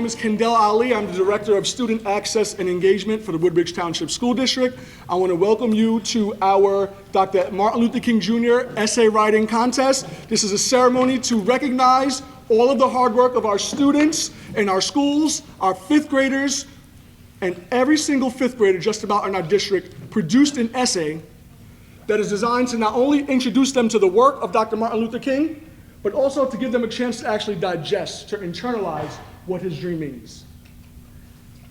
name is Kendall Ali. I'm the Director of Student Access and Engagement for the Woodbridge Township School District. I want to welcome you to our Dr. Martin Luther King Jr. Essay Writing Contest. This is a ceremony to recognize all of the hard work of our students in our schools, our fifth graders, and every single fifth grader just about in our district produced an essay that is designed to not only introduce them to the work of Dr. Martin Luther King, but also to give them a chance to actually digest, to internalize what his dream means.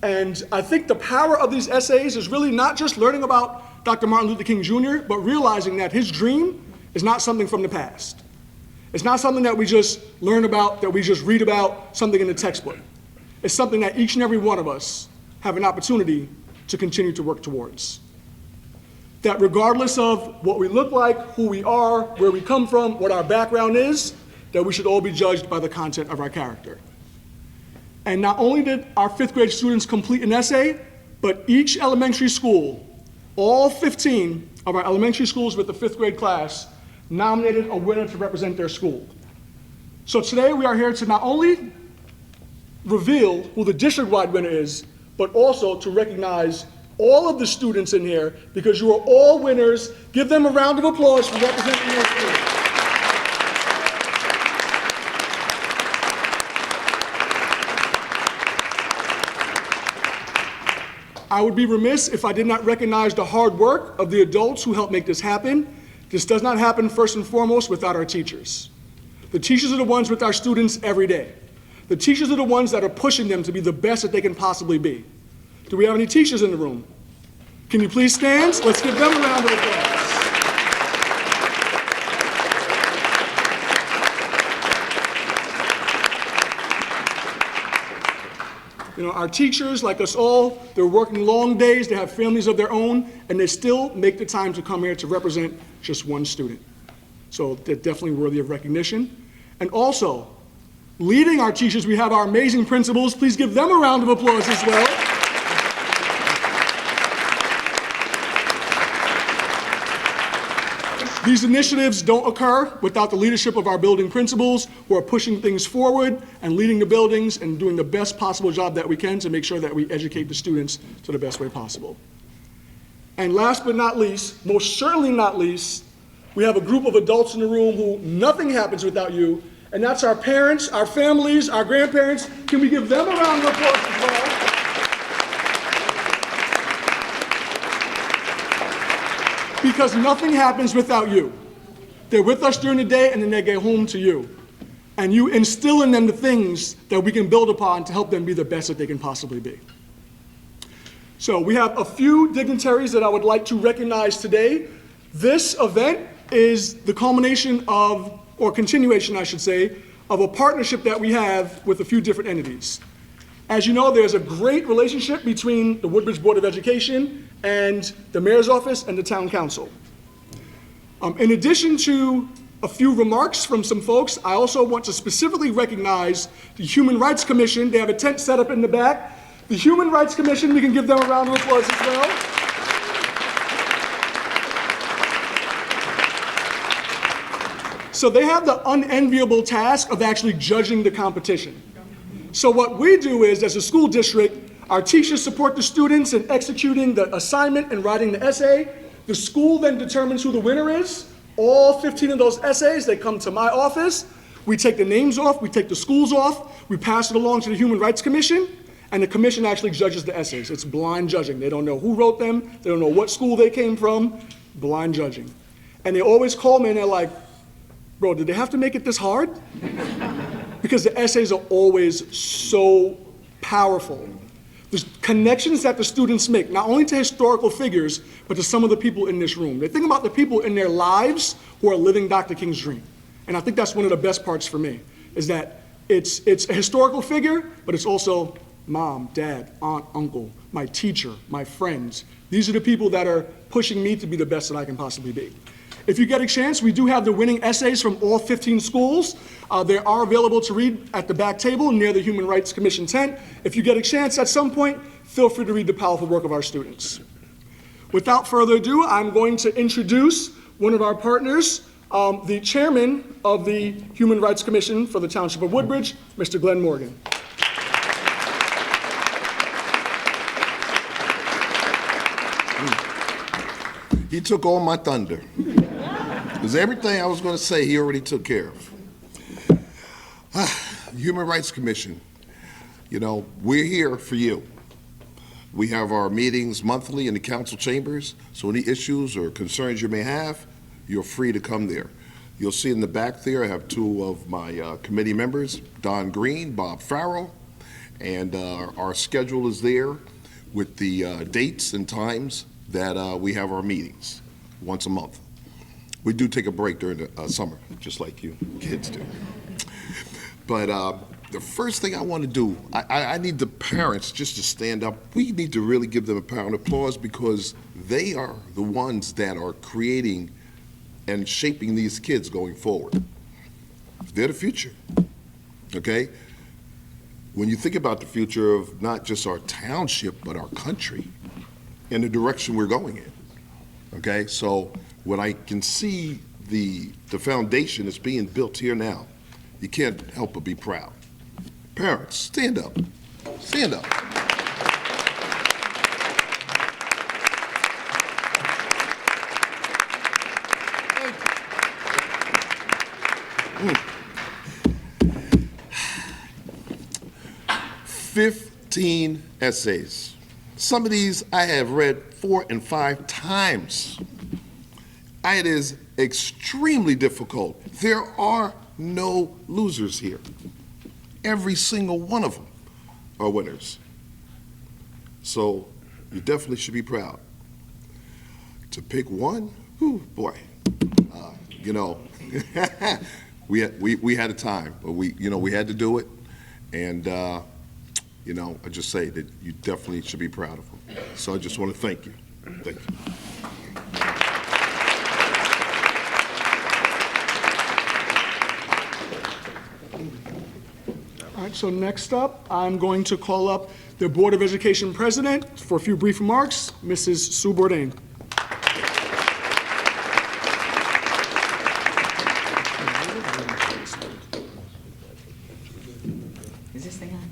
And I think the power of these essays is really not just learning about Dr. Martin Luther King Jr., but realizing that his dream is not something from the past. It's not something that we just learn about, that we just read about, something in the textbook. It's something that each and every one of us have an opportunity to continue to work towards. That regardless of what we look like, who we are, where we come from, what our background is, that we should all be judged by the content of our character. And not only did our fifth grade students complete an essay, but each elementary school, all 15 of our elementary schools with the fifth grade class, nominated a winner to represent their school. So today we are here to not only reveal who the district-wide winner is, but also to recognize all of the students in here, because you are all winners. Give them a round of applause for representing your school. I would be remiss if I did not recognize the hard work of the adults who helped make this happen. This does not happen first and foremost without our teachers. The teachers are the ones with our students every day. The teachers are the ones that are pushing them to be the best that they can possibly be. Do we have any teachers in the room? Can you please stand? Let's give them a round of applause. You know, our teachers, like us all, they're working long days, they have families of their own, and they still make the time to come here to represent just one student. So they're definitely worthy of recognition. And also, leading our teachers, we have our amazing principals. Please give them a round of applause as well. These initiatives don't occur without the leadership of our building principals, who are pushing things forward and leading the buildings and doing the best possible job that we can to make sure that we educate the students to the best way possible. And last but not least, most certainly not least, we have a group of adults in the room who nothing happens without you, and that's our parents, our families, our grandparents. Can we give them a round of applause as well? Because nothing happens without you. They're with us during the day, and then they get home to you. And you instill in them the things that we can build upon to help them be the best that they can possibly be. So we have a few dignitaries that I would like to recognize today. This event is the culmination of, or continuation I should say, of a partnership that we have with a few different entities. As you know, there's a great relationship between the Woodbridge Board of Education and the Mayor's Office and the Town Council. In addition to a few remarks from some folks, I also want to specifically recognize the Human Rights Commission. They have a tent set up in the back. The Human Rights Commission, we can give them a round of applause as well. So they have the unenviable task of actually judging the competition. So what we do is, as a school district, our teachers support the students in executing the assignment and writing the essay. The school then determines who the winner is. All 15 of those essays, they come to my office. We take the names off, we take the schools off, we pass it along to the Human Rights Commission, and the commission actually judges the essays. It's blind judging. They don't know who wrote them, they don't know what school they came from, blind judging. And they always call me and they're like, bro, did they have to make it this hard? Because the essays are always so powerful. The connections that the students make, not only to historical figures, but to some of the people in this room. They think about the people in their lives who are living Dr. King's dream. And I think that's one of the best parts for me, is that it's a historical figure, but it's also mom, dad, aunt, uncle, my teacher, my friends. These are the people that are pushing me to be the best that I can possibly be. If you get a chance, we do have the winning essays from all 15 schools. They are available to read at the back table near the Human Rights Commission tent. If you get a chance at some point, feel free to read the powerful work of our students. Without further ado, I'm going to introduce one of our partners, the chairman of the Human Rights Commission for the Township of Woodbridge, Mr. Glenn Morgan. He took all my thunder. Because everything I was going to say, he already took care of. Human Rights Commission, you know, we're here for you. We have our meetings monthly in the council chambers, so any issues or concerns you may have, you're free to come there. You'll see in the back there, I have two of my committee members, Don Green, Bob Farrell, and our schedule is there with the dates and times that we have our meetings once a month. We do take a break during the summer, just like you kids do. But the first thing I want to do, I need the parents just to stand up. We need to really give them a pound of applause because they are the ones that are creating and shaping these kids going forward. They're the future, okay? When you think about the future of not just our township, but our country and the direction we're going in, okay? So when I can see the foundation that's being built here now, you can't help but be proud. Parents, stand up. Stand up. Thank you. 15 essays. Some of these I have read 4 and 5 times. It is extremely difficult. There are no losers here. Every single one of them are winners. So you definitely should be proud. To pick one, whew, boy, you know, we had a time, but we had to do it, and you know, I just say that you definitely should be proud of them. So I just want to thank you. Thank you. All right, so next up, I'm going to call up the Board of Education President for a few brief remarks, Mrs. Sue Bourdain. Is this thing on?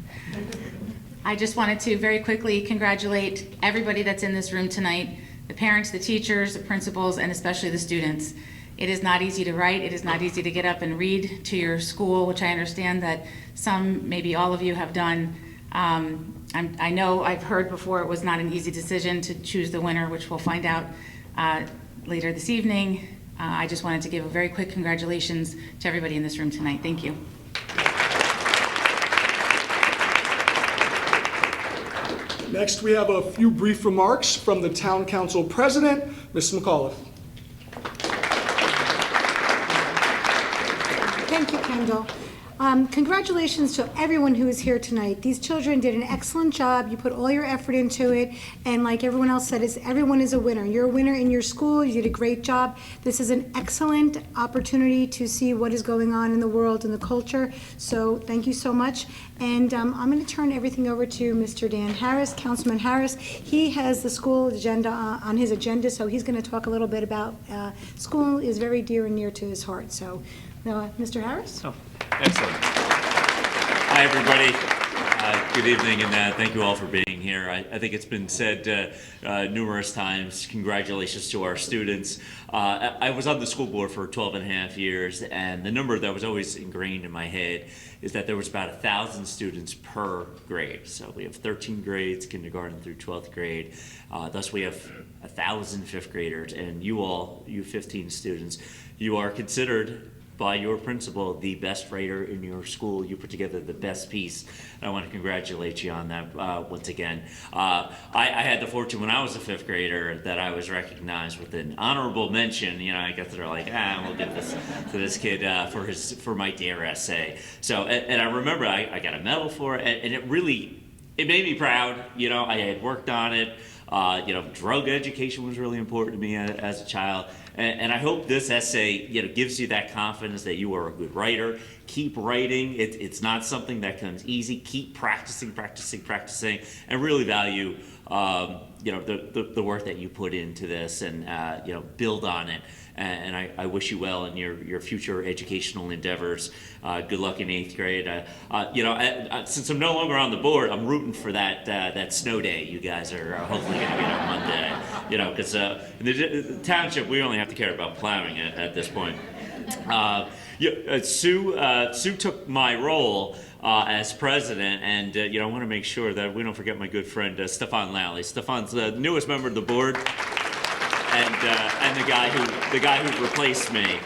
I just wanted to very quickly congratulate everybody that's in this room tonight, the parents, the teachers, the principals, and especially the students. It is not easy to write. It is not easy to get up and read to your school, which I understand that some, maybe all of you have done. I know I've heard before it was not an easy decision to choose the winner, which we'll find out later this evening. I just wanted to give a very quick congratulations to everybody in this room tonight. Thank you. Next, we have a few brief remarks from the Town Council President, Ms. McAuliffe. Thank you, Kendall. Congratulations to everyone who is here tonight. These children did an excellent job. You put all your effort into it, and like everyone else said, everyone is a winner. You're a winner in your school. You did a great job. This is an excellent opportunity to see what is going on in the world and the culture. So thank you so much. And I'm going to turn everything over to Mr. Dan Harris, Councilman Harris. He has the school agenda on his agenda, so he's going to talk a little bit about school is very dear and near to his heart. So, Mr. Harris? Oh, excellent. Hi, everybody. Good evening, and thank you all for being here. I think it's been said numerous times, congratulations to our students. I was on the school board for 12 and a half years, and the number that was always ingrained in my head is that there was about 1,000 students per grade. So we have 13 grades, kindergarten through 12th grade. Thus we have 1,000 fifth graders, and you all, you 15 students, you are considered by your principal the best writer in your school. You put together the best piece. And I want to congratulate you on that once again. I had the fortune when I was a fifth grader that I was recognized with an honorable mention. You know, I guess they're like, we'll give this to this kid for my dare essay. So, and I remember I got a medal for it, and it made me proud. You know, I had worked on it. You know, drug education was really important to me as a child. And I hope this essay, you know, gives you that confidence that you are a good writer. Keep writing. It's not something that comes easy. Keep practicing, and really value, you know, the work that you put into this, and you know, build on it. And I wish you well in your future educational endeavors. Good luck in 8th grade. You know, since I'm no longer on the board, I'm rooting for that snow day you guys are hopefully going to get on Monday. You know, because in the township, we only have to care about plowing at this point. Sue took my role as president, and I want to make sure that we don't forget my good friend Stefan Lally. Stefan's the newest member of the board, and the guy who replaced me.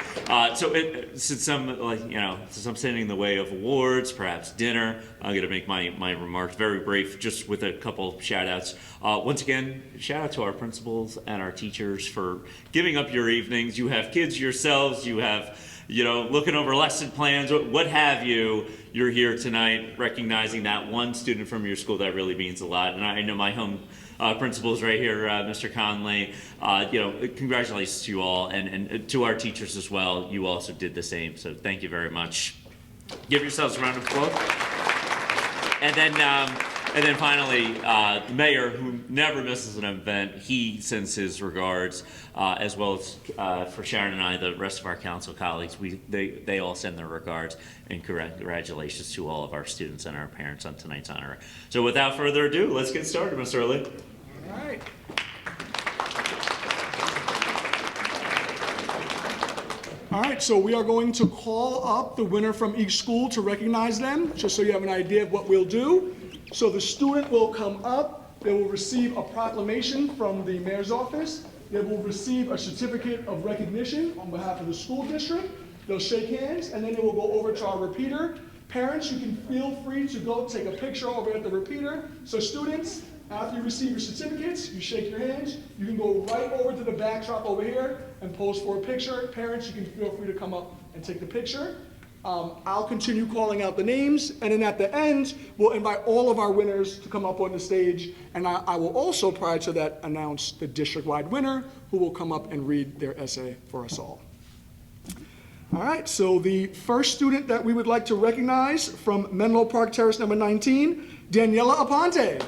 Since I'm standing in the way of awards, perhaps dinner, I'm going to make my remarks very brief, just with a couple shout outs. Once again, shout out to our principals and our teachers for giving up your evenings. You have kids yourselves, you have, looking over lesson plans, what have you. You're here tonight recognizing that one student from your school. That really means a lot. And I know my home principals right here, Mr. Conley, congratulations to you all, and to our teachers as well. You also did the same, so thank you very much. Give yourselves a round of applause. And then finally, the mayor, who never misses an event, he sends his regards, as well as for Sharon and I, the rest of our council colleagues. They all send their regards, and congratulations to all of our students and our parents on tonight's honor. So without further ado, let's get started, Mr. Early. All right. All right, so we are going to call up the winner from each school to recognize them, just so you have an idea of what we'll do. So the student will come up, they will receive a proclamation from the mayor's office, they will receive a certificate of recognition on behalf of the school district, they'll shake hands, and then they will go over to our repeater. Parents, you can feel free to go take a picture over at the repeater. So students, after you receive your certificates, you shake your hands, you can go right over to the backdrop over here and pose for a picture. Parents, you can feel free to come up and take the picture. I'll continue calling out the names, and then at the end, we'll invite all of our winners to come up on the stage, and I will also, prior to that, announce the district-wide winner, who will come up and read their essay for us all. All right, so the first student that we would like to recognize from Menlo Park Terrace number 19, Daniela Aponte.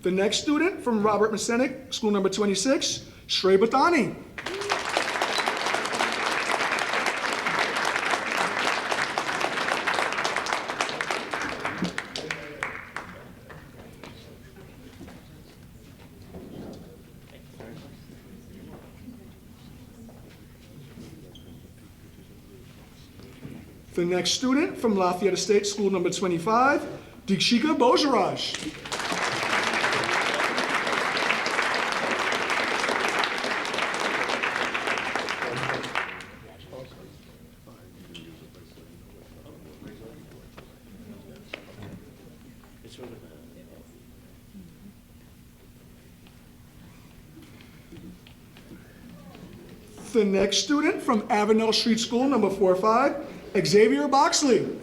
The next student from Robert Masenic, school number 26, Shrey Bathani. The next student from Lafayette Estate, school number 25, Dikshika Bojaraj. The next student from Avenel Street School, number 45, Xavier Boxley.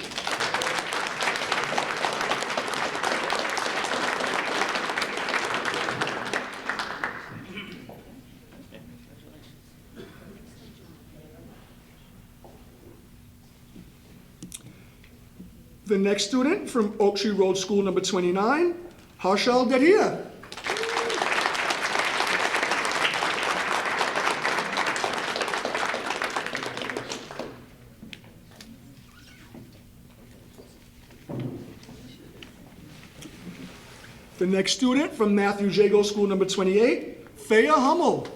The next student from Oak Tree Road School, number 29, Harshal Dadia. The next student from Matthew Jago School number 28, Thea Hummel.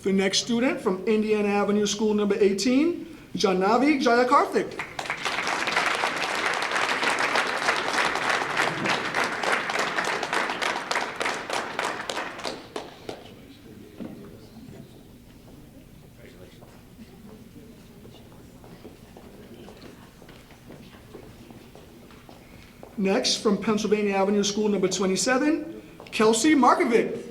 The next student from Indiana Avenue School number 18, Janavi Jayakarthik. Next, from Pennsylvania Avenue School number 27, Kelsey Markovic.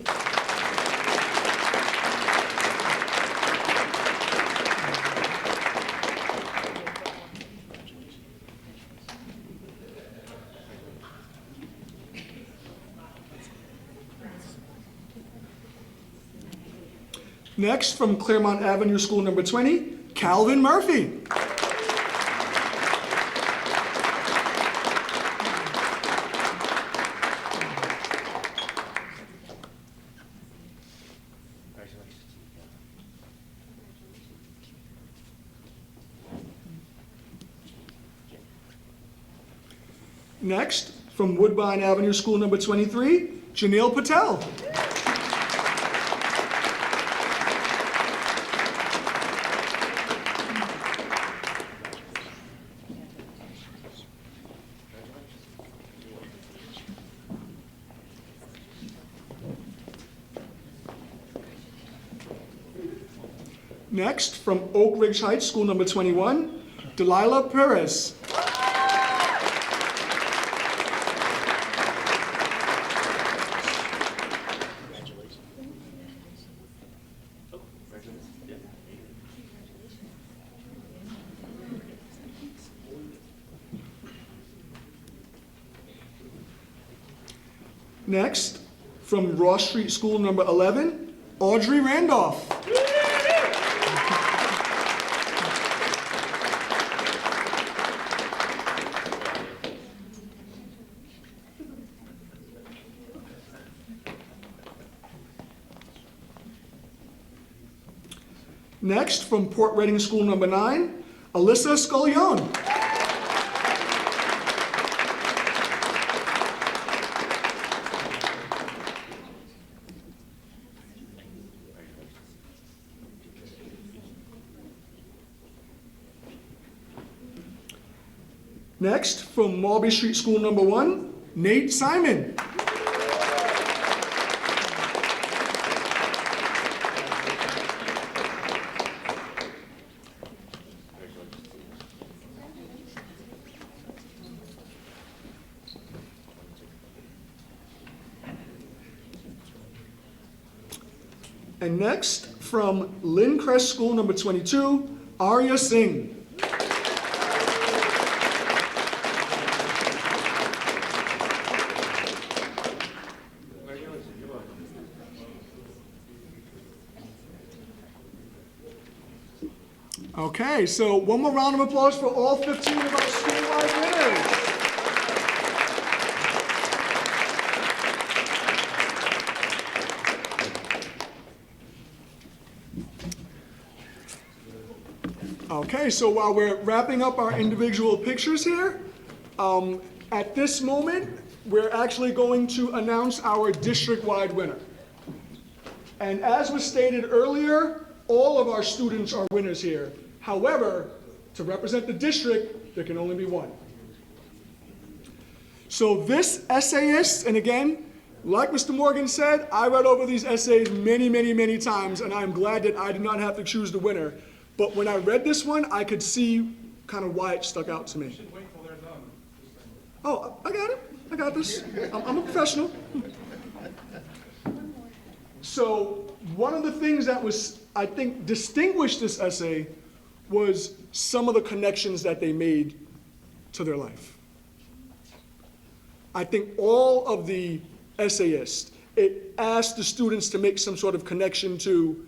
Next, from Claremont Avenue School number 20, Calvin Murphy. Next, from Woodbine Avenue School number 23, Janelle Patel. Next, from Oak Ridge Heights School number 21, Delilah Perez. Next, from Ross Street School number 11, Audrey Randolph. Next, from Port Reading School number 9, Alyssa Scullion. Next, from Mulberry Street School number 1, Nate Simon. And next, from Lynn Crest School number 22, Arya Singh. Okay, so one more round of applause for all 15 of our school-wide winners. Okay, so while we're wrapping up our individual pictures here, at this moment, we're actually going to announce our district-wide winner. And as was stated earlier, all of our students are winners here. However, to represent the district, there can only be one. So this essayist, and again, like Mr. Morgan said, I read over these essays many, many, many times, and I'm glad that I did not have to choose the winner. But when I read this one, I could see kind of why it stuck out to me. You should wait till they're done. Oh, I got it. I got this. I'm a professional. So one of the things that was, I think, distinguished this essay was some of the connections that they made to their life. I think all of the essayists, it asked the students to make some sort of connection to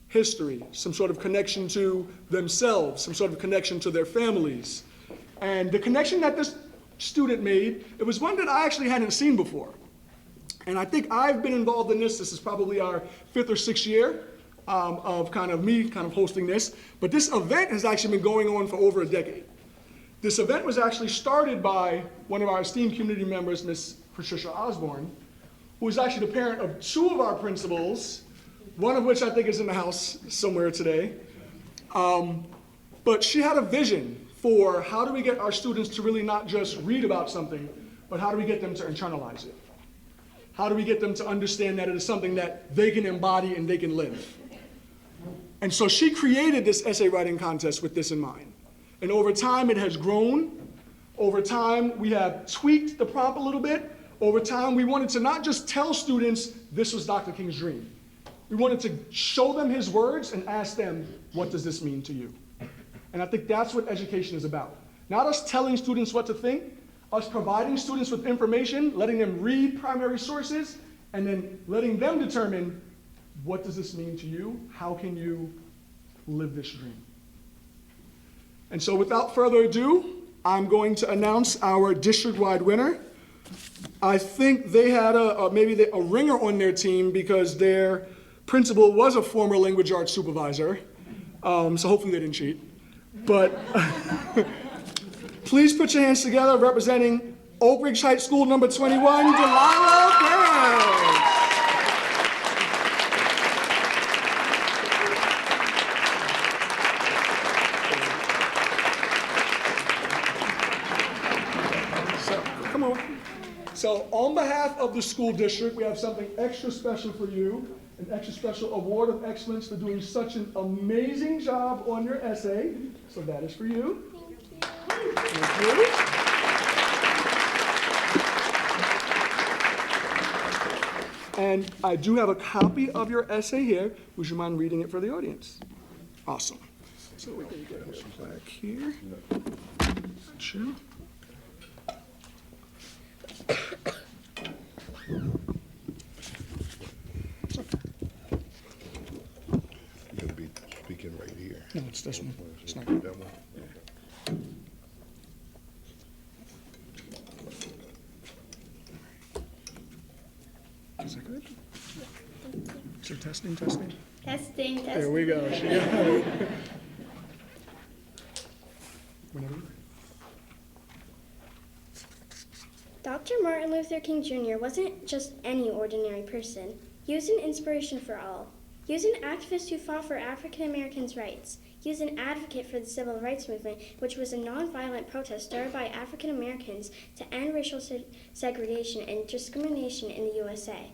history, some sort of connection to themselves, some sort of connection to their families. And the connection that this student made, it was one that I actually hadn't seen before. And I think I've been involved in this. This is probably our 5th or 6th year of kind of hosting this. But this event has actually been going on for over a decade. This event was actually started by one of our esteemed community members, Miss Patricia Osborne, who is actually the parent of 2 of our principals, one of which I think is in the house somewhere today. But she had a vision for how do we get our students to really not just read about something, but how do we get them to internalize it? How do we get them to understand that it is something that they can embody and they can live? And so she created this essay writing contest with this in mind. And over time, it has grown. Over time, we have tweaked the prompt a little bit. Over time, we wanted to not just tell students this was Dr. King's dream. We wanted to show them his words and ask them, what does this mean to you? And I think that's what education is about. Not us telling students what to think, us providing students with information, letting them read primary sources, and then letting them determine What does this mean to you? How can you live this dream? And so without further ado, I'm going to announce our district-wide winner. I think they had maybe a ringer on their team because their principal was a former language arts supervisor. So hopefully they didn't cheat. But please put your hands together representing Oak Ridge High School number 21, Delilah Perez. So, come on. So on behalf of the school district, we have something extra special for you, an extra special award of excellence for doing such an amazing job on your essay. So that is for you. Thank you. And I do have a copy of your essay here. Would you mind reading it for the audience? Awesome. So we're going to get this back here. Gotcha. You're gonna be speaking right here. No, it's this one. It's not good. That one? Is that good? Is there testing, testing? Testing, testing. There we go. She got it. Whenever you're ready. Dr. Martin Luther King Jr. wasn't just any ordinary person. He was an inspiration for all. He was an activist who fought for African Americans' rights. He was an advocate for the Civil Rights Movement, which was a nonviolent protest started by African Americans to end racial segregation and discrimination in the USA.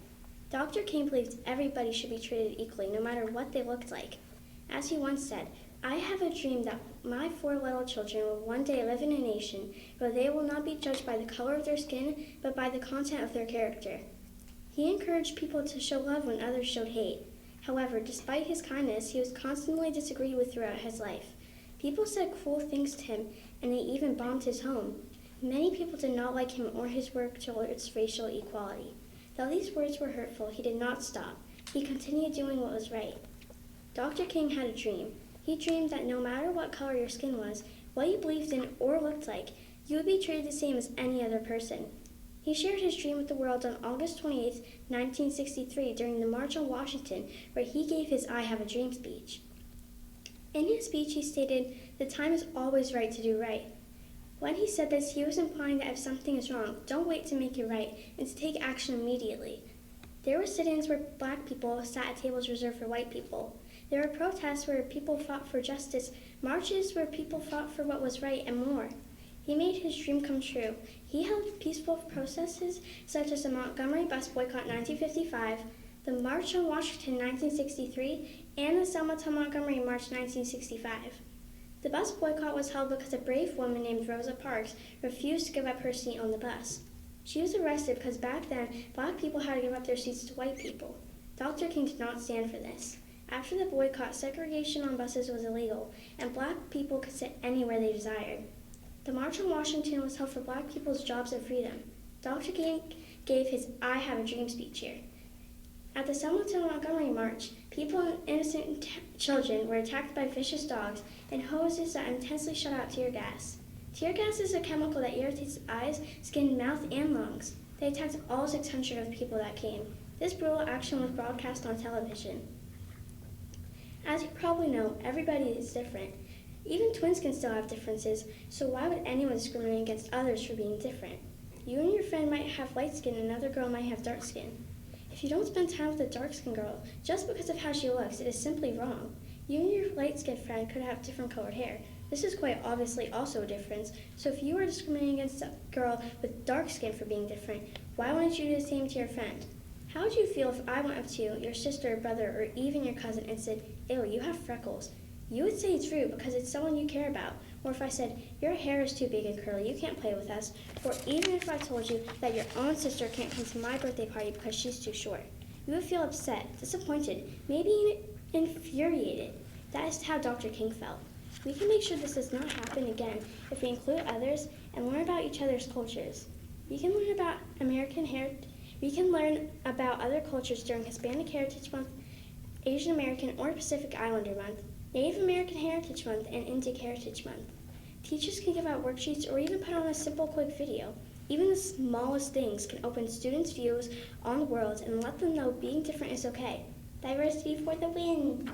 Dr. King believed everybody should be treated equally, no matter what they looked like. As he once said, "I have a dream that my 4 little children will one day live in a nation where they will not be judged by the color of their skin, but by the content of their character." He encouraged people to show love when others showed hate. However, despite his kindness, he was constantly disagreed with throughout his life. People said cruel things to him, and they even bombed his home. Many people did not like him or his work towards racial equality. Though these words were hurtful, he did not stop. He continued doing what was right. Dr. King had a dream. He dreamed that no matter what color your skin was, what you believed in or looked like, you would be treated the same as any other person. He shared his dream with the world on August 28, 1963, during the March on Washington, where he gave his I Have a Dream speech. In his speech, he stated, "The time is always right to do right." When he said this, he was implying that if something is wrong, don't wait to make it right, and to take action immediately. There were sit-ins where black people sat at tables reserved for white people. There were protests where people fought for justice, marches where people fought for what was right, and more. He made his dream come true. He held peaceful processes such as the Montgomery Bus Boycott 1955, the March on Washington 1963, and the Selma to Montgomery March 1965. The bus boycott was held because a brave woman named Rosa Parks refused to give up her seat on the bus. She was arrested because back then, black people had to give up their seats to white people. Dr. King did not stand for this. After the boycott, segregation on buses was illegal, and black people could sit anywhere they desired. The March on Washington was held for black people's jobs and freedom. Dr. King gave his I Have a Dream speech here. At the Selma to Montgomery March, people and innocent children were attacked by vicious dogs and hoses that intensely shot out tear gas. Tear gas is a chemical that irritates eyes, skin, mouth, and lungs. They attacked all 600 of the people that came. This brutal action was broadcast on television. As you probably know, everybody is different. Even twins can still have differences, so why would anyone discriminate against others for being different? You and your friend might have light skin and another girl might have dark skin. If you don't spend time with a dark-skinned girl just because of how she looks, it is simply wrong. You and your light-skinned friend could have different colored hair. This is quite obviously also a difference, so if you are discriminating against a girl with dark skin for being different, why wouldn't you do the same to your friend? How would you feel if I went up to you, your sister or brother, or even your cousin and said, "Ew, you have freckles"? You would say it's rude because it's someone you care about. Or if I said, "Your hair is too big and curly, you can't play with us." Or even if I told you that your own sister can't come to my birthday party because she's too short. You would feel upset, disappointed, maybe infuriated. That is how Dr. King felt. We can make sure this does not happen again if we include others and learn about each other's cultures. We can learn about other cultures during Hispanic Heritage Month Asian American or Pacific Islander Month, Native American Heritage Month, and Indic Heritage Month. Teachers can give out worksheets or even put on a simple quick video. Even the smallest things can open students' views on the world and let them know being different is okay. Diversity for the win!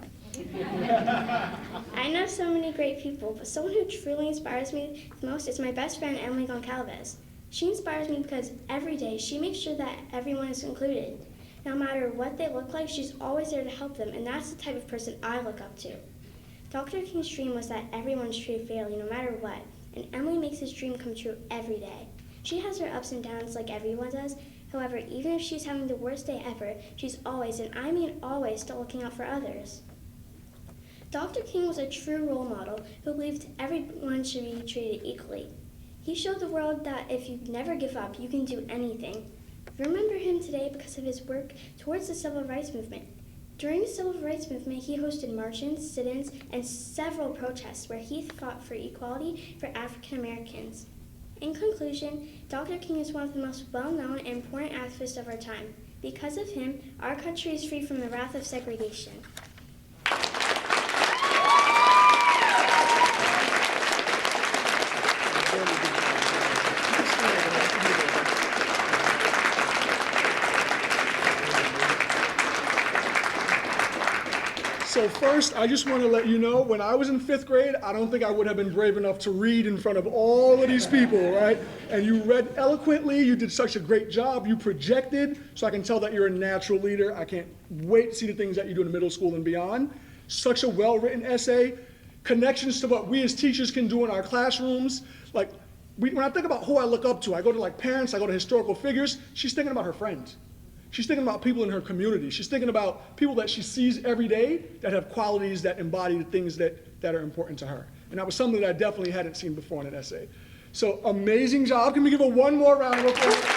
I know so many great people, but someone who truly inspires me the most is my best friend, Emily Goncalves. She inspires me because every day she makes sure that everyone is included. No matter what they look like, she's always there to help them, and that's the type of person I look up to. Dr. King's dream was that everyone's treated fairly no matter what, and Emily makes his dream come true every day. She has her ups and downs like everyone does. However, even if she's having the worst day ever, she's always, and I mean always, still looking out for others. Dr. King was a true role model who believed everyone should be treated equally. He showed the world that if you never give up, you can do anything. Remember him today because of his work towards the civil rights movement. During the civil rights movement, he hosted marches, sit-ins, and several protests where he fought for equality for African Americans. In conclusion, Dr. King is one of the most well-known and important activists of our time. Because of him, our country is free from the wrath of segregation. So first, I just want to let you know, when I was in 5th grade, I don't think I would have been brave enough to read in front of all of these people, right? And you read eloquently, you did such a great job, you projected, so I can tell that you're a natural leader. I can't wait to see the things that you do in middle school and beyond. Such a well-written essay, connections to what we as teachers can do in our classrooms. Like, when I think about who I look up to, I go to like parents, I go to historical figures, she's thinking about her friends. She's thinking about people in her community. She's thinking about people that she sees every day that have qualities that embody the things that are important to her. And that was something that I definitely hadn't seen before in an essay. So amazing job. Can we give her one more round of applause?